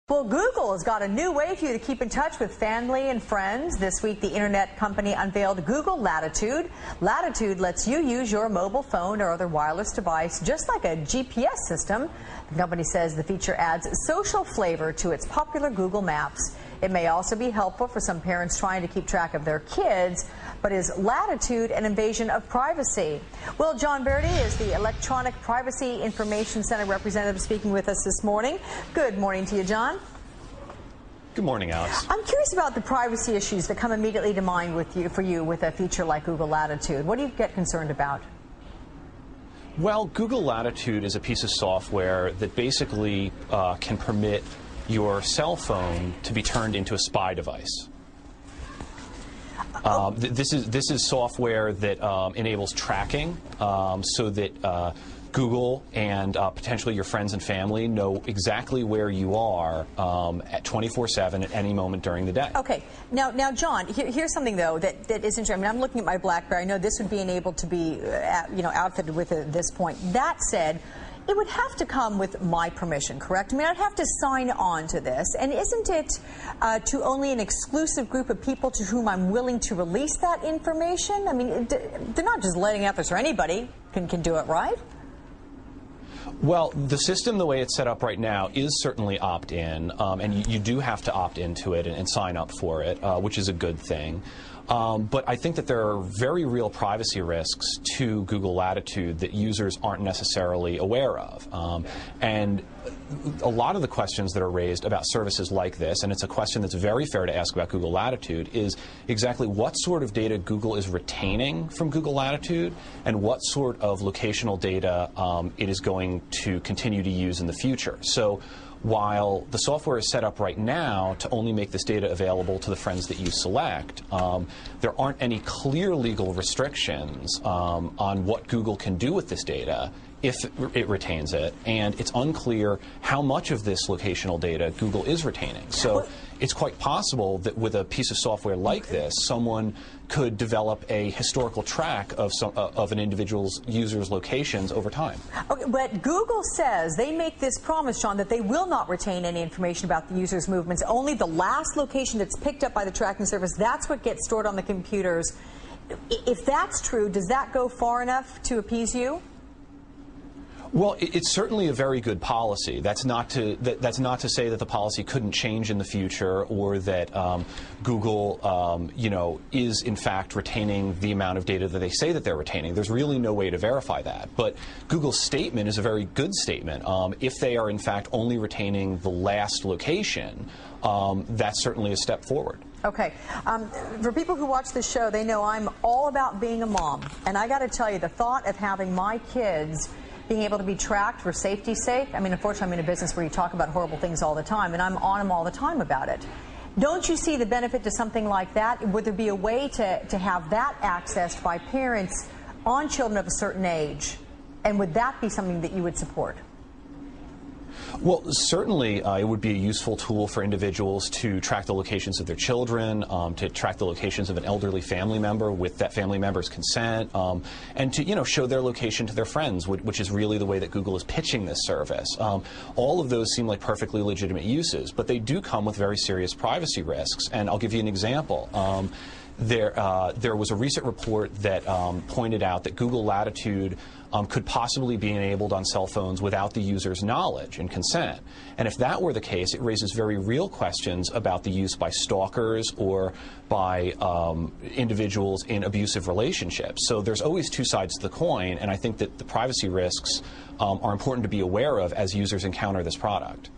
Well, Google has got a new way for you to keep in touch with family and friends. This week, the internet company unveiled Google Latitude. Latitude lets you use your mobile phone or other wireless device just like a GPS system. The company says the feature adds social flavor to its popular Google Maps. It may also be helpful for some parents trying to keep track of their kids. But is Latitude an invasion of privacy? Well, John Verdi is the Electronic Privacy Information Center representative speaking with us this morning. Good morning to you, John. Good morning, Alex. I'm curious about the privacy issues that come immediately to mind for you with a feature like Google Latitude. What do you get concerned about? Well, Google Latitude is a piece of software that basically can permit your cell phone to be turned into a spy device. This is software that enables tracking so that Google and potentially your friends and family know exactly where you are at 24/7 at any moment during the day. Okay. Now, John, here's something though that is interesting. I mean, I'm looking at my BlackBerry. I know this would be enabled to be outfitted with it at this point. That said, it would have to come with my permission, correct? I mean, I'd have to sign on to this. And isn't it to only an exclusive group of people to whom I'm willing to release that information? I mean, they're not just letting out this, or anybody can do it, right? Well, the system, the way it's set up right now, is certainly opt-in, and you do have to opt into it and sign up for it, which is a good thing. But I think that there are very real privacy risks to Google Latitude that users aren't necessarily aware of. And a lot of the questions that are raised about services like this, and it's a question that's very fair to ask about Google Latitude, is exactly what sort of data Google is retaining from Google Latitude and what sort of locational data it is going to continue to use in the future. So while the software is set up right now to only make this data available to the friends that you select, there aren't any clear legal restrictions on what Google can do with this data if it retains it, and it's unclear how much of this locational data Google is retaining. So it's quite possible that with a piece of software like this, someone could develop a historical track of an individual's user's locations over time. Okay, but Google says they make this promise, John, that they will not retain any information about the user's movements. Only the last location that's picked up by the tracking service, that's what gets stored on the computers. If that's true, does that go far enough to appease you? Well, it's certainly a very good policy. That's not to say that the policy couldn't change in the future, or that Google, is in fact retaining the amount of data that they say that they're retaining. There's really no way to verify that. But Google's statement is a very good statement. If they are in fact only retaining the last location, that's certainly a step forward. Okay. For people who watch this show, they know I'm all about being a mom. And I got to tell you, the thought of having my kids being able to be tracked for safety's sake. I mean, unfortunately, I'm in a business where you talk about horrible things all the time, and I'm on them all the time about it. Don't you see the benefit to something like that? Would there be a way to have that accessed by parents on children of a certain age? And would that be something that you would support? Well, certainly it would be a useful tool for individuals to track the locations of their children, to track the locations of an elderly family member with that family member's consent, and to show their location to their friends, which is really the way that Google is pitching this service. All of those seem like perfectly legitimate uses, but they do come with very serious privacy risks. And I'll give you an example. There was a recent report that pointed out that Google Latitude could possibly be enabled on cell phones without the user's knowledge and consent. And if that were the case, it raises very real questions about the use by stalkers or by individuals in abusive relationships. So there's always two sides to the coin, and I think that the privacy risks are important to be aware of as users encounter this product.